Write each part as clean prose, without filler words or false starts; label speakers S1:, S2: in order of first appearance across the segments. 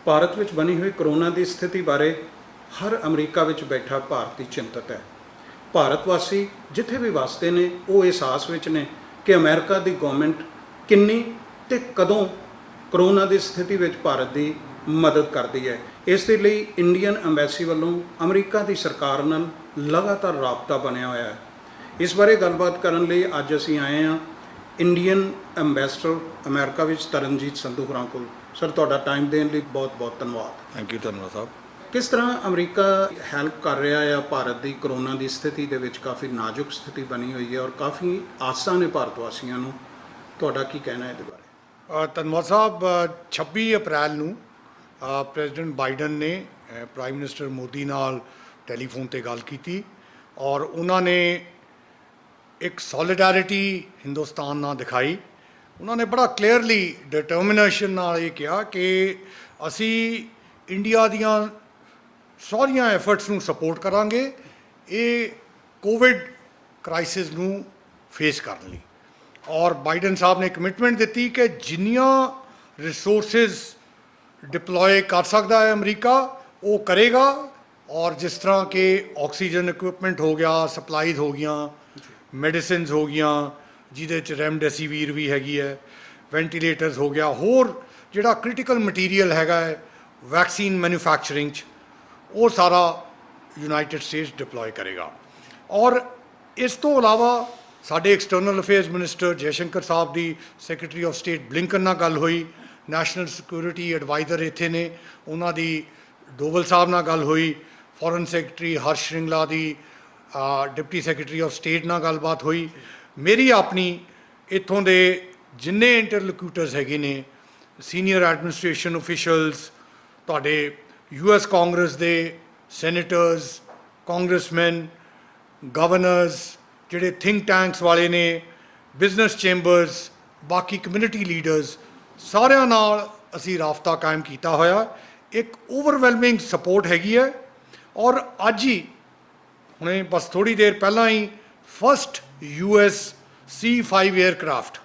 S1: ਭਾਰਤ ਵਿੱਚ ਬਣੀ ਹੋਈ ਕਰੋਨਾ ਦੀ ਸਥਿਤੀ ਬਾਰੇ ਹਰ ਅਮਰੀਕਾ ਵਿੱਚ ਬੈਠਾ ਭਾਰਤੀ ਚਿੰਤਤ ਹੈ। ਭਾਰਤ ਵਾਸੀ ਜਿੱਥੇ ਵੀ ਵਸਦੇ ਨੇ ਉਹ ਅਹਿਸਾਸ ਵਿੱਚ ਨੇ ਕਿ ਅਮਰੀਕਾ ਦੀ ਗਵਰਨਮੈਂਟ ਕਿੰਨੀ ਤੇ ਕਦੋਂ ਕਰੋਨਾ ਦੀ ਸਥਿਤੀ ਵਿੱਚ ਭਾਰਤ ਦੀ ਮਦਦ ਕਰਦੀ ਹੈ। ਇਸ ਦੇ ਲਈ ਇੰਡੀਅਨ ਐਮਬੈਸੀ ਵੱਲੋਂ ਅਮਰੀਕਾ ਦੀ ਸਰਕਾਰ ਨਾਲ ਲਗਾਤਾਰ ਰਾਬਤਾ ਬਣਿਆ ਹੋਇਆ ਹੈ। ਇਸ ਬਾਰੇ ਗੱਲਬਾਤ ਕਰਨ ਲਈ ਅੱਜ ਅਸੀਂ ਆਏ ਹਾਂ ਇੰਡੀਅਨ ਐਮਬੈਸਡਰ ਅਮਰੀਕਾ ਵਿੱਚ ਤਰਨਜੀਤ ਸੰਧੂ ਹੋਰਾਂ ਕੋਲ। ਸਰ, ਤੁਹਾਡਾ ਟਾਈਮ ਦੇਣ ਲਈ ਬਹੁਤ ਬਹੁਤ ਧੰਨਵਾਦ।
S2: ਥੈਂਕ ਯੂ, ਧੰਨਵਾਦ ਸਾਹਿਬ।
S1: ਕਿਸ ਤਰ੍ਹਾਂ ਅਮਰੀਕਾ ਹੈਲਪ ਕਰ ਰਿਹਾ ਹੈ ਭਾਰਤ ਦੀ ਕਰੋਨਾ ਦੀ ਸਥਿਤੀ ਦੇ ਵਿੱਚ? ਕਾਫੀ ਨਾਜ਼ੁਕ ਸਥਿਤੀ ਬਣੀ ਹੋਈ ਹੈ ਔਰ ਕਾਫੀ ਆਸਾਂ ਨੇ ਭਾਰਤ ਵਾਸੀਆਂ ਨੂੰ। ਤੁਹਾਡਾ ਕੀ ਕਹਿਣਾ ਹੈ ਇਹਦੇ ਬਾਰੇ?
S2: ਧੰਨਵਾਦ ਸਾਹਿਬ। 26 ਅਪ੍ਰੈਲ ਨੂੰ ਪ੍ਰੈਜ਼ੀਡੈਂਟ ਬਾਈਡਨ ਨੇ ਪ੍ਰਾਈਮ ਮਿਨਿਸਟਰ ਮੋਦੀ ਨਾਲ ਟੈਲੀਫੋਨ ਤੇ ਗੱਲ ਕੀਤੀ ਔਰ ਉਹਨਾਂ ਨੇ ਇੱਕ ਸੋਲੀਡੈਰਿਟੀ ਹਿੰਦੁਸਤਾਨ ਨਾਲ ਦਿਖਾਈ। ਉਹਨਾਂ ਨੇ ਬੜਾ ਕਲੀਅਰਲੀ ਡਿਟਰਮੀਨੇਸ਼ਨ ਨਾਲ ਇਹ ਕਿਹਾ ਕਿ ਅਸੀਂ ਇੰਡੀਆ ਦੀਆਂ ਸਾਰੀਆਂ ਐਫਰਟਸ ਨੂੰ ਸਪੋਰਟ ਕਰਾਂਗੇ ਇਹ ਕੋਵਿਡ ਕ੍ਰਾਈਸਿਸ ਨੂੰ ਫੇਸ ਕਰਨ ਲਈ। ਔਰ ਬਾਈਡਨ ਸਾਹਿਬ ਨੇ ਕਮਿਟਮੈਂਟ ਦਿੱਤੀ ਕਿ ਜਿੰਨੀਆਂ ਰਿਸੋਰਸਿਸ ਡਿਪਲੋਏ ਕਰ ਸਕਦਾ ਹੈ ਅਮਰੀਕਾ ਉਹ ਕਰੇਗਾ। ਔਰ ਜਿਸ ਤਰ੍ਹਾਂ ਕਿ ਆਕਸੀਜਨ ਇਕਵਿਪਮੈਂਟ ਹੋ ਗਿਆ, ਸਪਲਾਈਜ਼ ਹੋ ਗਈਆਂ, ਮੈਡੀਸਿਨਸ ਹੋ ਗਈਆਂ ਜਿਹਦੇ 'ਚ ਰੈਮਡੈਸੀਵੀਰ ਵੀ ਹੈਗੀ ਹੈ, ਵੈਂਟੀਲੇਟਰਸ ਹੋ ਗਿਆ, ਹੋਰ ਜਿਹੜਾ ਕ੍ਰਿਟੀਕਲ ਮਟੀਰੀਅਲ ਹੈਗਾ ਹੈ ਵੈਕਸੀਨ ਮੈਨੂਫੈਕਚਰਿੰਗ 'ਚ, ਉਹ ਸਾਰਾ ਯੂਨਾਈਟਿਡ ਸਟੇਟਸ ਡਿਪਲੋਏ ਕਰੇਗਾ। ਔਰ ਇਸ ਤੋਂ ਇਲਾਵਾ ਸਾਡੇ external affairs minister Jaishankar Sahib the secretary of state Blinken ਨਾਲ ਗੱਲ ਹੋਈ, ਨੈਸ਼ਨਲ ਸਿਕਿਉਰਿਟੀ ਐਡਵਾਈਜ਼ਰ ਇੱਥੇ ਨੇ, ਉਹਨਾਂ ਦੀ ਡੋਵਲ ਸਾਹਿਬ ਨਾਲ ਗੱਲ ਹੋਈ, foreign secretary Harsh ਸ਼੍ਰਿੰਗਲਾ the deputy secretary of state ਨਾਲ ਗੱਲਬਾਤ ਹੋਈ। ਮੇਰੀ ਆਪਣੀ ਇੱਥੋਂ ਦੇ ਜਿੰਨੇ ਇੰਟਰਲੋਕਿਊਟਰਸ ਹੈਗੇ ਨੇ, ਸੀਨੀਅਰ ਐਡਮਿਨਿਸਟ੍ਰੇਸ਼ਨ ਓਫੀਸ਼ੀਅਲਸ, ਤੁਹਾਡੇ US ਕਾਂਗਰਸ ਦੇ ਸੈਨੇਟਰਸ, ਕਾਂਗਰਸਮੈਨ, ਗਵਰਨਰਸ, ਜਿਹੜੇ ਥਿੰਕ ਟੈਂਕਸ ਵਾਲੇ ਨੇ, ਬਿਜ਼ਨਸ ਚੈਂਬਰਸ, ਬਾਕੀ ਕਮਿਊਨਿਟੀ ਲੀਡਰਸ, ਸਾਰਿਆਂ ਨਾਲ ਅਸੀਂ ਰਾਬਤਾ ਕਾਇਮ ਕੀਤਾ ਹੋਇਆ। ਇੱਕ ਓਵਰਵੈਲਮਿੰਗ ਸਪੋਰਟ ਹੈਗੀ ਹੈ। ਔਰ ਅੱਜ ਹੀ ਹੁਣੇ ਬਸ ਥੋੜ੍ਹੀ ਦੇਰ ਪਹਿਲਾਂ ਹੀ ਫਸਟ US C5 ਏਅਰਕ੍ਰਾਫਟ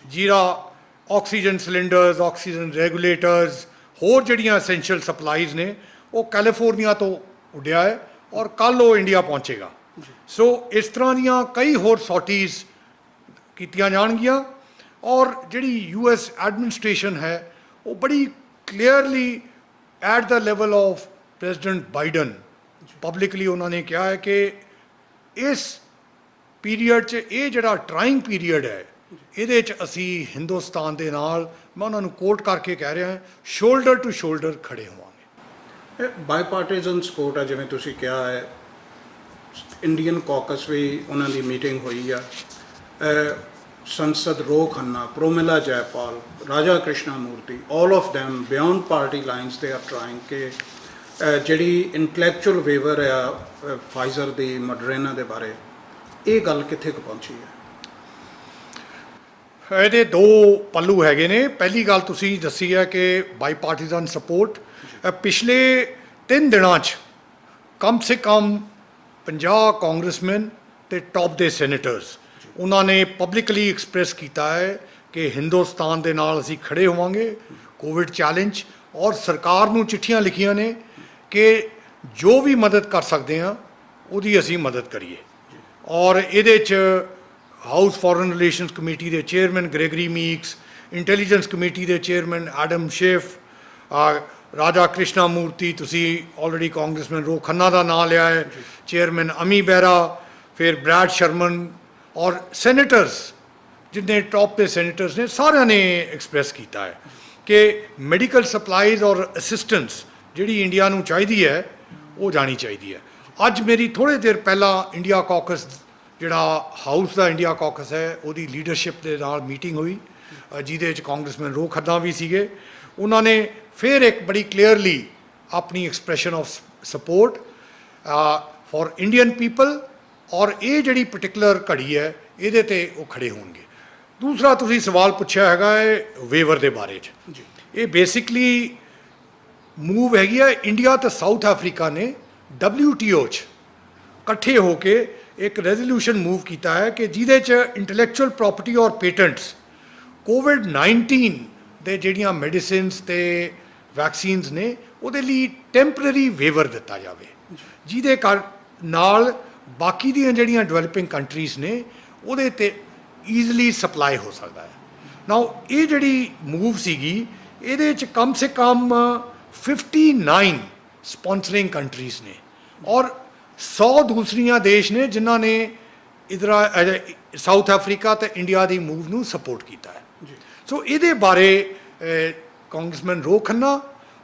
S2: ਜਿਹੜਾ ਆਕਸੀਜਨ ਸਿਲੰਡਰਸ, ਆਕਸੀਜਨ ਰੈਗੂਲੇਟਰਸ, ਹੋਰ ਜਿਹੜੀਆਂ ਐਸੈਂਸ਼ੀਅਲ ਸਪਲਾਈਜ਼ ਨੇ ਉਹ ਕੈਲੀਫੋਰਨੀਆ ਤੋਂ ਉੱਡਿਆ ਹੈ ਔਰ ਕੱਲ੍ਹ ਉਹ ਇੰਡੀਆ ਪਹੁੰਚੇਗਾ। ਸੋ ਇਸ ਤਰ੍ਹਾਂ ਦੀਆਂ ਕਈ ਹੋਰ ਸੌਟੀਜ਼ ਕੀਤੀਆਂ ਜਾਣਗੀਆਂ। ਔਰ ਜਿਹੜੀ US ਐਡਮਿਨਿਸਟ੍ਰੇਸ਼ਨ ਹੈ ਉਹ ਬੜੀ clearly at the level of president Biden publicly ਉਹਨਾਂ ਨੇ ਕਿਹਾ ਹੈ ਕਿ ਇਸ ਪੀਰੀਅਡ 'ਚ ਇਹ ਜਿਹੜਾ ਟਰਾਈਂਗ ਪੀਰੀਅਡ ਹੈ ਇਹਦੇ 'ਚ ਅਸੀਂ ਹਿੰਦੁਸਤਾਨ ਦੇ ਨਾਲ, ਮੈਂ ਉਹਨਾਂ ਨੂੰ ਕੋਟ ਕਰਕੇ ਕਹਿ ਰਿਹਾ, ਸ਼ੋਲਡਰ ਟੂ ਸ਼ੋਲਡਰ ਖੜੇ ਹੋਵਾਂਗੇ।
S1: ਬਾਈਪਾਰਟੀਜ਼ਨ ਸਪੋਰਟ ਹੈ, ਜਿਵੇਂ ਤੁਸੀਂ ਕਿਹਾ ਹੈ। ਇੰਡੀਅਨ ਕਾਕਸ ਵੀ ਉਹਨਾਂ ਦੀ ਮੀਟਿੰਗ ਹੋਈ ਆ। ਸੰਸਦ ਰੋ ਖੰਨਾ, ਪ੍ਰੋਮਿਲਾ ਜੈਪਾਲ, ਰਾਜਾ ਕ੍ਰਿਸ਼ਨਾ ਮੂਰਤੀ, all of them beyond party lines they are trying ਕਿ ਜਿਹੜੀ ਇੰਟਲੈਕਚੁਅਲ ਵੇਵਰ ਆ ਫਾਈਜ਼ਰ ਦੀ, ਮੋਡਰਨਾ ਦੇ ਬਾਰੇ, ਇਹ ਗੱਲ ਕਿੱਥੇ ਕੁ ਪਹੁੰਚੀ ਹੈ?
S2: ਇਹਦੇ ਦੋ ਪੱਲੂ ਹੈਗੇ ਨੇ। ਪਹਿਲੀ ਗੱਲ ਤੁਸੀਂ ਦੱਸੀ ਹੈ ਕਿ ਬਾਈਪਾਰਟੀਜ਼ਨ ਸਪੋਰਟ ਪਿਛਲੇ 3 ਦਿਨਾਂ 'ਚ ਕਮ ਸੇ ਕਮ 50 ਕਾਂਗਰਸਮੈਨ ਅਤੇ ਟੌਪ ਦੇ ਸੈਨੇਟਰਸ ਉਹਨਾਂ ਨੇ ਪਬਲਿਕਲੀ ਐਕਸਪ੍ਰੈਸ ਕੀਤਾ ਹੈ ਕਿ ਹਿੰਦੁਸਤਾਨ ਦੇ ਨਾਲ ਅਸੀਂ ਖੜੇ ਹੋਵਾਂਗੇ ਕੋਵਿਡ ਚੈਲੰਜ। ਔਰ ਸਰਕਾਰ ਨੂੰ ਚਿੱਠੀਆਂ ਲਿਖੀਆਂ ਨੇ ਕਿ ਜੋ ਵੀ ਮਦਦ ਕਰ ਸਕਦੇ ਹਾਂ ਉਹਦੀ ਅਸੀਂ ਮਦਦ ਕਰੀਏ। ਔਰ ਇਹਦੇ 'ਚ ਹਾਊਸ ਫੋਰਨ ਰਿਲੇਸ਼ਨਸ ਕਮੇਟੀ ਦੇ chairman Gregory mix, intelligence committee ਦੇ ਚੇਅਰਮੈਨ ਐਡਮ ਸ਼ੇਫ, ਰਾਜਾ ਕ੍ਰਿਸ਼ਨਾ ਮੂਰਤੀ, ਤੁਸੀਂ ਆਲਰੇਡੀ ਕਾਂਗਰਸਮੈਨ ਰੋ ਖੰਨਾ ਦਾ ਨਾਂ ਲਿਆ ਹੈ, ਚੇਅਰਮੈਨ ਅਮੀ ਬੈਰਾ, ਫਿਰ ਬ੍ਰੈਡ ਸ਼ਰਮਨ, ਔਰ ਸੈਨੇਟਰਸ ਜਿੰਨੇ ਟੌਪ ਦੇ ਸੈਨੇਟਰਸ ਨੇ ਸਾਰਿਆਂ ਨੇ ਐਕਸਪ੍ਰੈਸ ਕੀਤਾ ਹੈ ਕਿ ਮੈਡੀਕਲ ਸਪਲਾਈਜ਼ ਔਰ ਅਸਿਸਟੈਂਸ ਜਿਹੜੀ ਇੰਡੀਆ ਨੂੰ ਚਾਹੀਦੀ ਹੈ ਉਹ ਜਾਣੀ ਚਾਹੀਦੀ ਹੈ। ਅੱਜ ਮੇਰੀ ਥੋੜ੍ਹੇ ਦੇਰ ਪਹਿਲਾਂ ਇੰਡੀਆ ਕਾਕਸ, ਜਿਹੜਾ ਹਾਊਸ ਦਾ ਇੰਡੀਆ ਕਾਕਸ ਹੈ, ਉਹਦੀ ਲੀਡਰਸ਼ਿਪ ਦੇ ਨਾਲ ਮੀਟਿੰਗ ਹੋਈ ਜਿਹਦੇ ਵਿੱਚ ਕਾਂਗਰਸਮੈਨ ਰੋ ਖੰਨਾ ਵੀ ਸੀਗੇ। ਉਹਨਾਂ ਨੇ ਫਿਰ ਇੱਕ ਬੜੀ ਕਲੀਅਰਲੀ ਆਪਣੀ expression of support for Indian people, ਔਰ ਇਹ ਜਿਹੜੀ ਪਰਟੀਕੂਲਰ ਘੜੀ ਹੈ ਇਹਦੇ 'ਤੇ ਉਹ ਖੜੇ ਹੋਣਗੇ। ਦੂਸਰਾ ਤੁਸੀਂ ਸਵਾਲ ਪੁੱਛਿਆ ਹੈਗਾ ਹੈ ਵੇਵਰ ਦੇ ਬਾਰੇ 'ਚ। ਇਹ ਬੇਸਿਕਲੀ ਮੂਵ ਹੈਗੀ ਹੈ ਇੰਡੀਆ ਅਤੇ ਸਾਊਥ ਅਫਰੀਕਾ ਨੇ WTO 'ਚ ਇਕੱਠੇ ਹੋ ਕੇ ਇੱਕ ਰੈਜ਼ੋਲੂਸ਼ਨ ਮੂਵ ਕੀਤਾ ਹੈ ਕਿ ਜਿਹਦੇ 'ਚ ਇੰਟੈਲੈਕਚੁਅਲ ਪ੍ਰੋਪਰਟੀ ਔਰ ਪੇਟੈਂਟਸ ਕੋਵਿਡ-19 ਦੇ ਜਿਹੜੀਆਂ ਮੈਡੀਸਿਨਸ ਅਤੇ ਵੈਕਸੀਨਸ ਨੇ ਉਹਦੇ ਲਈ ਟੈਂਪਰੇਰੀ ਵੇਵਰ ਦਿੱਤਾ ਜਾਵੇ, ਜਿਹਦੇ ਨਾਲ ਬਾਕੀ ਦੀਆਂ ਜਿਹੜੀਆਂ ਡਿਵੈਲਪਿੰਗ ਕੰਟਰੀਜ਼ ਨੇ ਉਹਦੇ ਤੇ ਈਜ਼ਲੀ ਸਪਲਾਈ ਹੋ ਸਕਦਾ ਹੈ। ਨਾਓ ਇਹ ਜਿਹੜੀ ਮੂਵ ਸੀਗੀ, ਇਹਦੇ 'ਚ ਕਮ ਸੇ ਕਮ 59 ਸਪੋਂਸਰਿੰਗ ਕੰਟਰੀਜ਼ ਨੇ ਔਰ 100 ਦੂਸਰੀਆਂ ਦੇਸ਼ ਨੇ ਜਿਨ੍ਹਾਂ ਨੇ ਇਧਰ ਸਾਊਥ ਅਫਰੀਕਾ ਤੇ ਇੰਡੀਆ ਦੀ ਮੂਵ ਨੂੰ ਸਪੋਰਟ ਕੀਤਾ ਹੈ। ਸੋ ਇਹਦੇ ਬਾਰੇ ਕਾਂਗਰਸਮੈਨ ਰੋ ਖੰਨਾ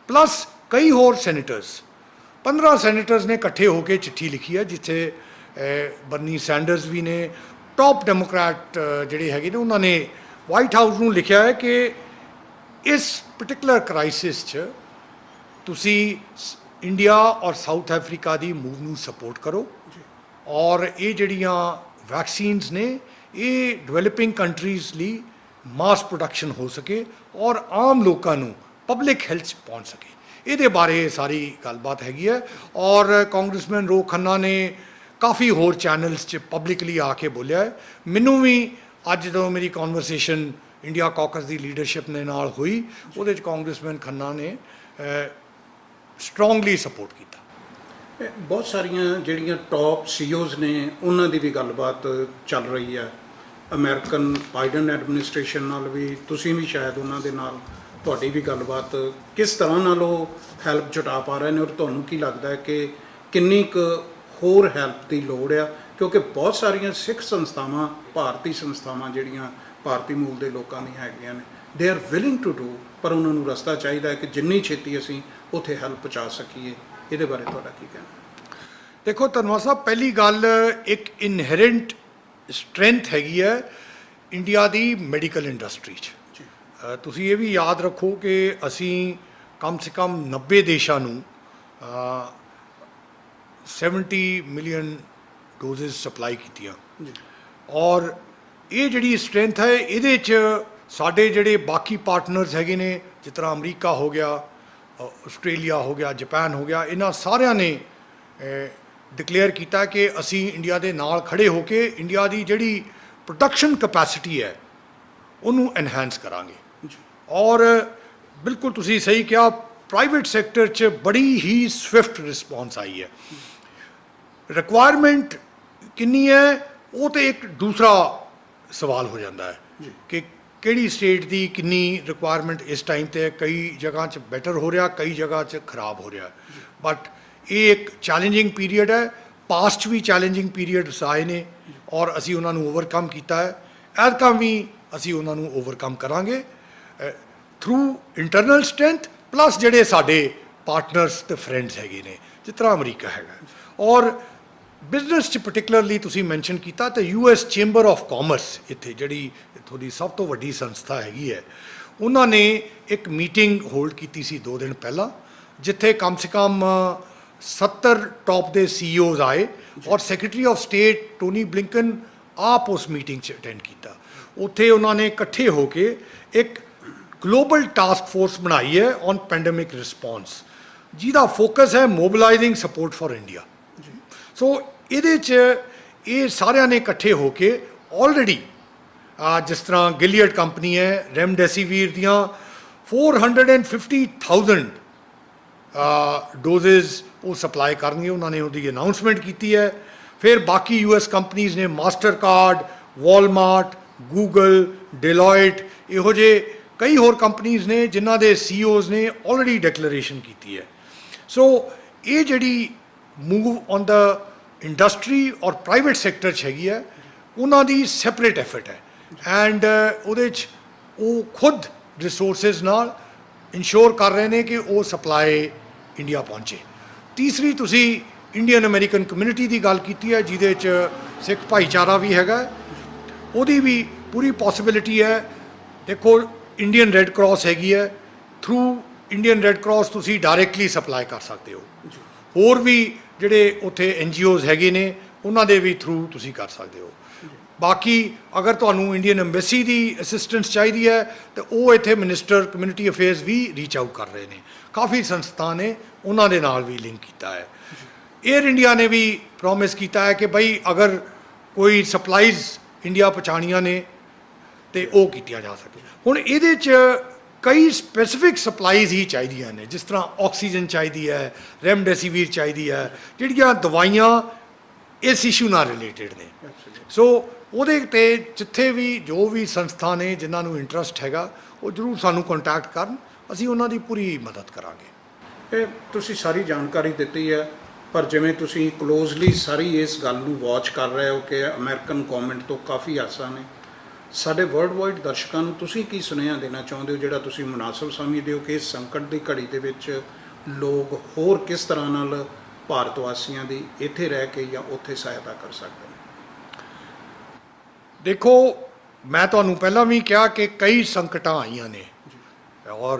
S2: ਪਲੱਸ ਕਈ ਹੋਰ ਸੈਨੇਟਰਸ 15 ਸੈਨੇਟਰਸ ਨੇ ਇਕੱਠੇ ਹੋ ਕੇ ਚਿੱਠੀ ਲਿਖੀ ਹੈ, ਜਿੱਥੇ ਬਰਨੀ ਸੈਂਡਰਸ ਵੀ ਨੇ, ਟੌਪ ਡੈਮੋਕ੍ਰੈਟ ਜਿਹੜੇ ਹੈਗੇ ਨੇ, ਉਹਨਾਂ ਨੇ ਵਾਈਟ ਹਾਊਸ ਨੂੰ ਲਿਖਿਆ ਹੈ ਕਿ ਇਸ ਪਰਟੀਕੂਲਰ ਕ੍ਰਾਈਸਿਸ 'ਚ ਤੁਸੀਂ ਇੰਡੀਆ ਔਰ ਸਾਊਥ ਅਫਰੀਕਾ ਦੀ ਮੂਵ ਨੂੰ ਸਪੋਰਟ ਕਰੋ ਔਰ ਇਹ ਜਿਹੜੀਆਂ ਵੈਕਸੀਨਸ ਨੇ ਇਹ ਡਿਵੈਲਪਿੰਗ ਕੰਟਰੀਜ਼ ਲਈ ਮਾਸ ਪ੍ਰੋਡਕਸ਼ਨ ਹੋ ਸਕੇ ਔਰ ਆਮ ਲੋਕਾਂ ਨੂੰ ਪਬਲਿਕ ਹੈਲਥ 'ਚ ਪਹੁੰਚ ਸਕੇ। ਇਹਦੇ ਬਾਰੇ ਸਾਰੀ ਗੱਲਬਾਤ ਹੈਗੀ ਹੈ ਔਰ ਕਾਂਗਰਸਮੈਨ ਰੋ ਖੰਨਾ ਨੇ ਕਾਫੀ ਹੋਰ ਚੈਨਲਸ 'ਚ ਪਬਲਿਕਲੀ ਆ ਕੇ ਬੋਲਿਆ ਹੈ। ਮੈਨੂੰ ਵੀ ਅੱਜ ਜਦੋਂ ਮੇਰੀ ਕਨਵਰਸੇਸ਼ਨ ਇੰਡੀਆ ਕਾਕਸ ਦੀ ਲੀਡਰਸ਼ਿਪ ਦੇ ਨਾਲ ਹੋਈ, ਉਹਦੇ 'ਚ ਕਾਂਗਰਸਮੈਨ ਖੰਨਾ ਨੇ ਸਟਰੋਂਗਲੀ ਸਪੋਰਟ ਕੀਤਾ।
S1: ਬਹੁਤ ਸਾਰੀਆਂ ਜਿਹੜੀਆਂ ਟੌਪ ਸੀਈਓਜ਼ ਨੇ ਉਹਨਾਂ ਦੀ ਵੀ ਗੱਲਬਾਤ ਚੱਲ ਰਹੀ ਹੈ, ਅਮਰੀਕਨ ਬਾਈਡਨ ਐਡਮਿਨਿਸਟ੍ਰੇਸ਼ਨ ਨਾਲ ਵੀ, ਤੁਸੀਂ ਵੀ ਸ਼ਾਇਦ ਉਹਨਾਂ ਦੇ ਨਾਲ, ਤੁਹਾਡੀ ਵੀ ਗੱਲਬਾਤ, ਕਿਸ ਤਰ੍ਹਾਂ ਨਾਲ ਉਹ ਹੈਲਪ ਜੁਟਾ ਪਾ ਰਹੇ ਨੇ ਔਰ ਤੁਹਾਨੂੰ ਕੀ ਲੱਗਦਾ ਹੈ ਕਿ ਕਿੰਨੀ ਕੁ ਹੋਰ ਹੈਲਪ ਦੀ ਲੋੜ ਆ? ਕਿਉਂਕਿ ਬਹੁਤ ਸਾਰੀਆਂ ਸਿੱਖ ਸੰਸਥਾਵਾਂ, ਭਾਰਤੀ ਸੰਸਥਾਵਾਂ ਜਿਹੜੀਆਂ ਭਾਰਤੀ ਮੂਲ ਦੇ ਲੋਕਾਂ ਦੀਆਂ ਹੈਗੀਆਂ ਨੇ, they are willing to do, ਪਰ ਉਹਨਾਂ ਨੂੰ ਰਸਤਾ ਚਾਹੀਦਾ ਹੈ ਕਿ ਜਿੰਨੀ ਛੇਤੀ ਅਸੀਂ ਉੱਥੇ ਹੈਲਪ ਪਹੁੰਚਾ ਸਕੀਏ। ਇਹਦੇ ਬਾਰੇ ਤੁਹਾਡਾ ਕੀ ਕਹਿਣਾ?
S2: ਦੇਖੋ ਧੰਨਵਾਦ ਸਾਹਿਬ, ਪਹਿਲੀ ਗੱਲ ਇੱਕ ਇਨਹੈਰੈਂਟ ਸਟਰੈਂਥ ਹੈਗੀ ਹੈ ਇੰਡੀਆ ਦੀ ਮੈਡੀਕਲ ਇੰਡਸਟਰੀ 'ਚ। ਤੁਸੀਂ ਇਹ ਵੀ ਯਾਦ ਰੱਖੋ ਕਿ ਅਸੀਂ ਕਮ ਸੇ ਕਮ 90 ਦੇਸ਼ਾਂ ਨੂੰ 70 ਮਿਲੀਅਨ ਡੋਜ਼ਸ ਸਪਲਾਈ ਕੀਤੀਆਂ ਔਰ ਇਹ ਜਿਹੜੀ ਸਟਰੈਂਥ ਹੈ ਇਹਦੇ 'ਚ ਸਾਡੇ ਜਿਹੜੇ ਬਾਕੀ ਪਾਰਟਨਰਸ ਹੈਗੇ ਨੇ, ਜਿਸ ਤਰ੍ਹਾਂ ਅਮਰੀਕਾ ਹੋ ਗਿਆ, ਆਸਟ੍ਰੇਲੀਆ ਹੋ ਗਿਆ, ਜਾਪਾਨ ਹੋ ਗਿਆ, ਇਹਨਾਂ ਸਾਰਿਆਂ ਨੇ ਡਿਕਲੇਅਰ ਕੀਤਾ ਕਿ ਅਸੀਂ ਇੰਡੀਆ ਦੇ ਨਾਲ ਖੜੇ ਹੋ ਕੇ ਇੰਡੀਆ ਦੀ ਜਿਹੜੀ ਪ੍ਰੋਡਕਸ਼ਨ ਕੈਪੈਸਿਟੀ ਹੈ ਉਹਨੂੰ ਐਨਹਾਂਸ ਕਰਾਂਗੇ। ਔਰ ਬਿਲਕੁਲ ਤੁਸੀਂ ਸਹੀ ਕਿਹਾ, ਪ੍ਰਾਈਵੇਟ ਸੈਕਟਰ 'ਚ ਬੜੀ ਹੀ ਸਵਿਫਟ ਰਿਸਪੌਂਸ ਆਈ ਹੈ। ਰਿਕੁਆਇਰਮੈਂਟ ਕਿੰਨੀ ਹੈ ਉਹ ਤਾਂ ਇੱਕ ਦੂਸਰਾ ਸਵਾਲ ਹੋ ਜਾਂਦਾ ਹੈ ਕਿ ਕਿਹੜੀ ਸਟੇਟ ਦੀ ਕਿੰਨੀ ਰਿਕੁਆਇਰਮੈਂਟ ਇਸ ਟਾਈਮ 'ਤੇ, ਕਈ ਜਗ੍ਹਾ 'ਚ ਬੈਟਰ ਹੋ ਰਿਹਾ, ਕਈ ਜਗ੍ਹਾ 'ਚ ਖਰਾਬ ਹੋ ਰਿਹਾ, ਬਟ ਇਹ ਇੱਕ ਚੈਲੰਜਿੰਗ ਪੀਰੀਅਡ ਹੈ। ਪਾਸਟ ਵੀ ਚੈਲੰਜਿੰਗ ਪੀਰੀਅਡਸ ਆਏ ਨੇ ਔਰ ਅਸੀਂ ਉਹਨਾਂ ਨੂੰ ਓਵਰਕਮ ਕੀਤਾ ਹੈ। ਐਤਕਾਂ ਵੀ ਅਸੀਂ ਉਹਨਾਂ ਨੂੰ ਓਵਰਕਮ ਕਰਾਂਗੇ ਥਰੂ ਇੰਟਰਨਲ ਸਟਰੈਂਥ ਪਲੱਸ ਜਿਹੜੇ ਸਾਡੇ ਪਾਰਟਨਰਸ ਤੇ ਫਰੈਂਡਸ ਹੈਗੇ ਨੇ, ਜਿਸ ਤਰ੍ਹਾਂ ਅਮਰੀਕਾ ਹੈਗਾ। ਔਰ ਬਿਜ਼ਨਸ 'ਚ ਪਰਟੀਕੂਲਰਲੀ ਤੁਸੀਂ ਮੈਂਸ਼ਨ ਕੀਤਾ ਤਾਂ US ਚੈਂਬਰ ਆਫ ਕਾਮਰਸ, ਇੱਥੇ ਜਿਹੜੀ ਇੱਥੋਂ ਦੀ ਸਭ ਤੋਂ ਵੱਡੀ ਸੰਸਥਾ ਹੈਗੀ ਹੈ, ਉਹਨਾਂ ਨੇ ਇੱਕ ਮੀਟਿੰਗ ਹੋਲਡ ਕੀਤੀ ਸੀ 2 ਦਿਨ ਪਹਿਲਾਂ, ਜਿੱਥੇ ਕਮ ਸੇ ਕਮ 70 ਟੌਪ ਦੇ CEOs ਆਏ ਔਰ secretary of state Tony Blinken ਆਪ ਉਸ ਮੀਟਿੰਗ 'ਚ ਅਟੈਂਡ ਕੀਤਾ। ਉੱਥੇ ਉਹਨਾਂ ਨੇ ਇਕੱਠੇ ਹੋ ਕੇ ਇੱਕ ਗਲੋਬਲ ਟਾਸਕ ਫੋਰਸ ਬਣਾਈ ਹੈ ਔਨ ਪੈਂਡੇਮਿਕ ਰਿਸਪੌਂਸ, ਜਿਹਦਾ ਫੋਕਸ ਹੈ ਮੋਬਿਲਾਈਜ਼ਿੰਗ ਸਪੋਰਟ ਫॉर ਇੰਡੀਆ। ਸੋ ਇਹਦੇ 'ਚ ਇਹ ਸਾਰਿਆਂ ਨੇ ਇਕੱਠੇ ਹੋ ਕੇ ਆਲਰੇਡੀ ਜਿਸ ਤਰ੍ਹਾਂ ਗਿਲੀਅਡ ਕੰਪਨੀ ਹੈ, ਰੈਮਡੈਸੀਵੀਰ ਦੀਆਂ 450,000 ਡੋਜ਼ਸ ਉਹ ਸਪਲਾਈ ਕਰਨਗੇ, ਉਹਨਾਂ ਨੇ ਉਹਦੀ ਅਨਾਊਂਸਮੈਂਟ ਕੀਤੀ ਹੈ। ਫਿਰ ਬਾਕੀ US ਕੰਪਨੀਜ਼ ਨੇ, ਮਾਸਟਰਕਾਰਡ, ਵਾਲਮਾਰਟ, ਗੂਗਲ, ਡਿਲੋਇਟ, ਇਹੋ ਜਿਹੇ ਕਈ ਹੋਰ ਕੰਪਨੀਜ਼ ਨੇ ਜਿਨ੍ਹਾਂ ਦੇ CEOs ਨੇ ਆਲਰੇਡੀ ਡਿਕਲੇਰੇਸ਼ਨ ਕੀਤੀ ਹੈ। ਸੋ ਇਹ ਜਿਹੜੀ ਮੂਵ ਔਨ ਦਾ ਇੰਡਸਟਰੀ ਔਰ ਪ੍ਰਾਈਵੇਟ ਸੈਕਟਰ 'ਚ ਹੈਗੀ ਹੈ, ਉਹਨਾਂ ਦੀ ਸੈਪਰੇਟ ਐਫਰਟ ਹੈ ਐਂਡ ਉਹਦੇ 'ਚ ਉਹ ਖੁਦ ਰਿਸੋਰਸਿਸ ਨਾਲ ਇੰਸ਼ੋਰ ਕਰ ਰਹੇ ਨੇ ਕਿ ਉਹ ਸਪਲਾਈ ਇੰਡੀਆ ਪਹੁੰਚੇ। ਤੀਸਰੀ ਤੁਸੀਂ ਇੰਡੀਅਨ ਅਮਰੀਕਨ ਕਮਿਊਨਿਟੀ ਦੀ ਗੱਲ ਕੀਤੀ ਹੈ, ਜਿਹਦੇ 'ਚ ਸਿੱਖ ਭਾਈਚਾਰਾ ਵੀ ਹੈਗਾ, ਉਹਦੀ ਵੀ ਪੂਰੀ ਪੋਸੀਬਿਲਿਟੀ ਹੈ। ਦੇਖੋ ਇੰਡੀਅਨ ਰੈੱਡ ਕਰਾਸ ਹੈਗੀ ਹੈ, ਥਰੂ ਇੰਡੀਅਨ ਰੈੱਡ ਕਰਾਸ ਤੁਸੀਂ ਡਾਇਰੈਕਟਲੀ ਸਪਲਾਈ ਕਰ ਸਕਦੇ ਹੋ। ਹੋਰ ਵੀ ਜਿਹੜੇ ਉੱਥੇ NGOs ਹੈਗੇ ਨੇ ਉਹਨਾਂ ਦੇ ਵੀ ਥਰੂ ਤੁਸੀਂ ਕਰ ਸਕਦੇ ਹੋ। ਬਾਕੀ ਅਗਰ ਤੁਹਾਨੂੰ ਇੰਡੀਅਨ ਐਮਬੈਸੀ ਦੀ ਅਸਿਸਟੈਂਸ ਚਾਹੀਦੀ ਹੈ ਤਾਂ ਉਹ ਇੱਥੇ ਮਿਨਿਸਟਰ ਕਮਿਊਨਿਟੀ ਅਫੇਅਰਸ ਵੀ ਰੀਚ ਆਊਟ ਕਰ ਰਹੇ ਨੇ, ਕਾਫੀ ਸੰਸਥਾ ਨੇ ਉਹਨਾਂ ਦੇ ਨਾਲ ਵੀ ਲਿੰਕ ਕੀਤਾ ਹੈ। ਏਅਰ ਇੰਡੀਆ ਨੇ ਵੀ ਪ੍ਰੋਮਿਸ ਕੀਤਾ ਹੈ ਕਿ ਬਈ ਅਗਰ ਕੋਈ ਸਪਲਾਈਜ਼ ਇੰਡੀਆ ਪਹੁੰਚਾਉਣੀਆਂ ਨੇ ਤੇ ਉਹ ਕੀਤੀਆਂ ਜਾ ਸਕੇ। ਹੁਣ ਇਹਦੇ 'ਚ ਕਈ ਸਪੈਸੀਫਿਕ ਸਪਲਾਈਜ਼ ਹੀ ਚਾਹੀਦੀਆਂ ਨੇ, ਜਿਸ ਤਰ੍ਹਾਂ ਆਕਸੀਜਨ ਚਾਹੀਦੀ ਹੈ, ਰੈਮਡੈਸੀਵੀਰ ਚਾਹੀਦੀ ਹੈ, ਜਿਹੜੀਆਂ ਦਵਾਈਆਂ ਇਸ ਇਸ਼ੂ ਨਾਲ ਰਿਲੇਟਡ ਨੇ। ਸੋ ਉਹਦੇ ਤੇ ਜਿੱਥੇ ਵੀ ਜੋ ਵੀ ਸੰਸਥਾ ਨੇ ਜਿਨ੍ਹਾਂ ਨੂੰ ਇੰਟਰਸਟ ਹੈਗਾ ਉਹ ਜ਼ਰੂਰ ਸਾਨੂੰ ਕੰਟੈਕਟ ਕਰਨ, ਅਸੀਂ ਉਹਨਾਂ ਦੀ ਪੂਰੀ ਮਦਦ ਕਰਾਂਗੇ।
S1: ਇਹ ਤੁਸੀਂ ਸਾਰੀ ਜਾਣਕਾਰੀ ਦਿੱਤੀ ਹੈ, ਪਰ ਜਿਵੇਂ ਤੁਸੀਂ ਕਲੋਜ਼ਲੀ ਸਾਰੀ ਇਸ ਗੱਲ ਨੂੰ ਵਾਚ ਕਰ ਰਹੇ ਹੋ ਕਿ ਅਮਰੀਕਨ ਗੌਰਮੈਂਟ ਤੋਂ ਕਾਫੀ ਆਸਾਂ ਨੇ, ਸਾਡੇ ਵਰਲਡ ਵਾਈਡ ਦਰਸ਼ਕਾਂ ਨੂੰ ਤੁਸੀਂ ਕੀ ਸੁਨੇਹਾ ਦੇਣਾ ਚਾਹੁੰਦੇ ਹੋ ਜਿਹੜਾ ਤੁਸੀਂ ਮੁਨਾਸਬ ਸਮਝਦੇ ਹੋ ਕਿ ਇਸ ਸੰਕਟ ਦੀ ਘੜੀ ਦੇ ਵਿੱਚ ਲੋਕ ਹੋਰ ਕਿਸ ਤਰ੍ਹਾਂ ਨਾਲ ਭਾਰਤ ਵਾਸੀਆਂ ਦੀ ਇੱਥੇ ਰਹਿ ਕੇ ਜਾਂ ਉੱਥੇ ਸਹਾਇਤਾ ਕਰ ਸਕਦੇ ਨੇ?
S2: ਦੇਖੋ, ਮੈਂ ਤੁਹਾਨੂੰ ਪਹਿਲਾਂ ਵੀ ਕਿਹਾ ਕਿ ਕਈ ਸੰਕਟਾਂ ਆਈਆਂ ਨੇ ਔਰ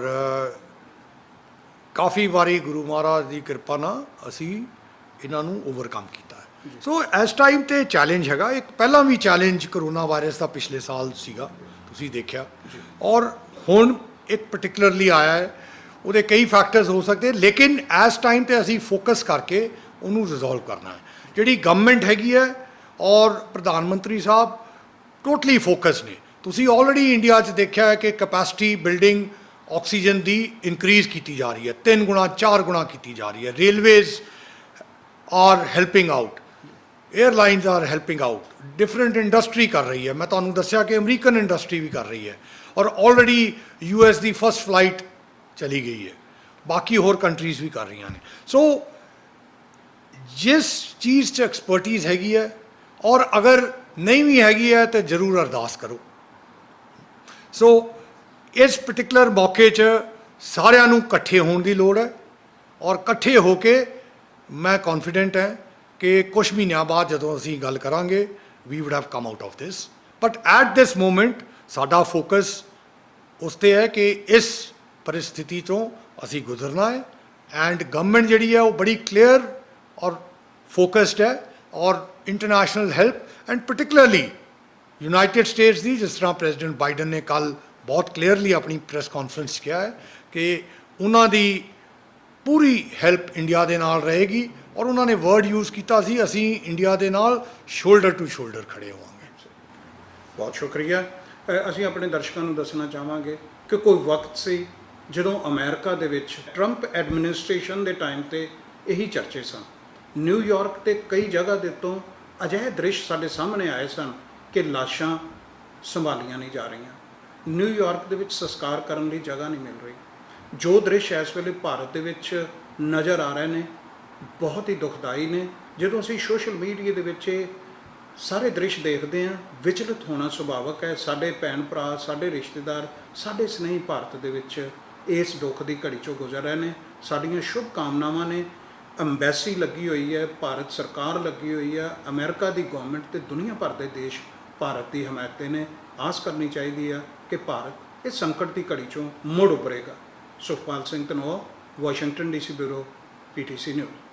S2: ਕਾਫੀ ਵਾਰੀ ਗੁਰੂ ਮਹਾਰਾਜ ਦੀ ਕਿਰਪਾ ਨਾਲ ਅਸੀਂ ਇਹਨਾਂ ਨੂੰ ਓਵਰਕਮ ਕੀਤਾ ਹੈ। ਸੋ ਇਸ ਟਾਈਮ ਤੇ ਚੈਲੰਜ ਹੈਗਾ, ਇੱਕ ਪਹਿਲਾਂ ਵੀ ਚੈਲੰਜ ਕਰੋਨਾ ਵਾਇਰਸ ਦਾ ਪਿਛਲੇ ਸਾਲ ਸੀਗਾ, ਤੁਸੀਂ ਦੇਖਿਆ, ਔਰ ਹੁਣ ਇੱਕ ਪਾਰਟਿਕੂਲਰਲੀ ਆਇਆ ਹੈ। ਉਹਦੇ ਕਈ ਫੈਕਟਰਸ ਹੋ ਸਕਦੇ, ਲੇਕਿਨ ਇਸ ਟਾਈਮ ਤੇ ਅਸੀਂ ਫੋਕਸ ਕਰਕੇ ਉਹਨੂੰ ਰਿਜ਼ੋਲਵ ਕਰਨਾ ਹੈ। ਜਿਹੜੀ ਗਵਰਨਮੈਂਟ ਹੈਗੀ ਹੈ ਔਰ ਪ੍ਰਧਾਨ ਮੰਤਰੀ ਸਾਹਿਬ ਟੋਟਲੀ ਫੋਕਸ ਨੇ। ਤੁਸੀਂ ਆਲਰੇਡੀ ਇੰਡੀਆ 'ਚ ਦੇਖਿਆ ਹੈ ਕਿ ਕੈਪੈਸਿਟੀ ਬਿਲਡਿੰਗ ਆਕਸੀਜਨ ਦੀ ਇਨਕਰੀਜ਼ ਕੀਤੀ ਜਾ ਰਹੀ ਹੈ, 3 ਗੁਣਾ 4 ਗੁਣਾ ਕੀਤੀ ਜਾ ਰਹੀ ਹੈ। Railways are helping out, airlines are helping out, different industry ਕਰ ਰਹੀ ਹੈ। ਮੈਂ ਤੁਹਾਨੂੰ ਦੱਸਿਆ ਕਿ ਅਮਰੀਕਨ ਇੰਡਸਟਰੀ ਵੀ ਕਰ ਰਹੀ ਹੈ ਔਰ ਆਲਰੇਡੀ US ਦੀ ਫਸਟ ਫਲਾਈਟ ਚਲੀ ਗਈ ਹੈ, ਬਾਕੀ ਹੋਰ ਕੰਟਰੀਜ਼ ਵੀ ਕਰ ਰਹੀਆਂ ਨੇ। ਸੋ ਜਿਸ ਚੀਜ਼ 'ਚ ਐਕਸਪਰਟੀਜ਼ ਹੈਗੀ ਹੈ ਔਰ ਅਗਰ ਨਹੀਂ ਵੀ ਹੈਗੀ ਹੈ ਤਾਂ ਜ਼ਰੂਰ ਅਰਦਾਸ ਕਰੋ। ਸੋ ਇਸ ਪਾਰਟਿਕੂਲਰ ਮੌਕੇ 'ਚ ਸਾਰਿਆਂ ਨੂੰ ਇਕੱਠੇ ਹੋਣ ਦੀ ਲੋੜ ਹੈ ਔਰ ਇਕੱਠੇ ਹੋ ਕੇ ਮੈਂ ਕੌਨਫੀਡੈਂਟ ਹੈ ਕਿ ਕੁਝ ਮਹੀਨਿਆਂ ਬਾਅਦ ਜਦੋਂ ਅਸੀਂ ਗੱਲ ਕਰਾਂਗੇ we would have come out of this. But at this moment ਸਾਡਾ ਫੋਕਸ ਉਸ 'ਤੇ ਹੈ ਕਿ ਇਸ परिस्थिति चों असी गुजरना है एंड गवर्नमेंट जिहड़ी है वो बड़ी क्लियर और फोकस्ड है और international help and particularly United states की, जिस तरह प्रेजिडेंट बाइडन ने कल बहुत क्लियरली अपनी प्रेस कॉन्फ्रेंस किया है कि उन्होंने पूरी हेल्प इंडिया के नाल रहेगी और उन्होंने वर्ड यूज़ किया सी असी इंडिया के नाल शोल्डर टू शोल्डर खड़े होवांगे।
S1: बहुत शुक्रिया। ਅਸੀਂ ਆਪਣੇ ਦਰਸ਼ਕਾਂ ਨੂੰ ਦੱਸਣਾ ਚਾਹਾਂਗੇ ਕਿ ਕੋਈ ਵਕਤ ਸੀ ਜਦੋਂ ਅਮਰੀਕਾ ਦੇ ਵਿੱਚ ਟਰੰਪ ਐਡਮਿਨਿਸਟ੍ਰੇਸ਼ਨ ਦੇ ਟਾਈਮ ਤੇ ਇਹੀ ਚਰਚੇ ਸਨ। ਨਿਊਯਾਰਕ ਤੇ ਕਈ ਜਗ੍ਹਾ ਦੇ ਤੋਂ ਅਜਿਹੇ ਦ੍ਰਿਸ਼ ਸਾਡੇ ਸਾਹਮਣੇ ਆਏ ਸਨ ਕਿ ਲਾਸ਼ਾਂ ਸੰਭਾਲੀਆਂ ਨਹੀਂ ਜਾ ਰਹੀਆਂ, ਨਿਊਯਾਰਕ ਦੇ ਵਿੱਚ ਸੰਸਕਾਰ ਕਰਨ ਲਈ ਜਗ੍ਹਾ ਨਹੀਂ ਮਿਲ ਰਹੀ। ਜੋ ਦ੍ਰਿਸ਼ ਇਸ ਵੇਲੇ ਭਾਰਤ ਦੇ ਵਿੱਚ ਨਜ਼ਰ ਆ ਰਹੇ ਨੇ ਬਹੁਤ ਹੀ ਦੁਖਦਾਈ ਨੇ। ਜਦੋਂ ਅਸੀਂ ਸੋਸ਼ਲ ਮੀਡੀਆ ਦੇ ਵਿੱਚ ਇਹ ਸਾਰੇ ਦ੍ਰਿਸ਼ ਦੇਖਦੇ ਹਾਂ, ਵਿਚਲਿਤ ਹੋਣਾ ਸੁਭਾਵਿਕ ਹੈ। ਸਾਡੇ ਭੈਣ ਭਰਾ, ਸਾਡੇ ਰਿਸ਼ਤੇਦਾਰ, ਸਾਡੇ ਸਨੇਹੀ ਭਾਰਤ ਦੇ ਵਿੱਚ ਇਸ ਦੁੱਖ ਦੀ ਘੜੀ 'ਚੋਂ ਗੁਜ਼ਰ ਰਹੇ ਨੇ। ਸਾਡੀਆਂ ਸ਼ੁਭ ਕਾਮਨਾਵਾਂ ਨੇ। ਅੰਬੈਸੀ ਲੱਗੀ ਹੋਈ ਹੈ, ਭਾਰਤ ਸਰਕਾਰ ਲੱਗੀ ਹੋਈ ਹੈ, ਅਮਰੀਕਾ ਦੀ ਗੌਰਮੈਂਟ ਤੇ ਦੁਨੀਆ ਭਰ ਦੇ ਦੇਸ਼ ਭਾਰਤ ਦੀ ਹਮਾਇਤ 'ਤੇ ਨੇ। ਆਸ ਕਰਨੀ ਚਾਹੀਦੀ ਹੈ ਕਿ ਭਾਰਤ ਇਸ ਸੰਕਟ ਦੀ ਘੜੀ 'ਚੋਂ ਮੁੜ ਉਭਰੇਗਾ। Sukhpal Singh Dhanoa, Washington DC bureau, PTC news.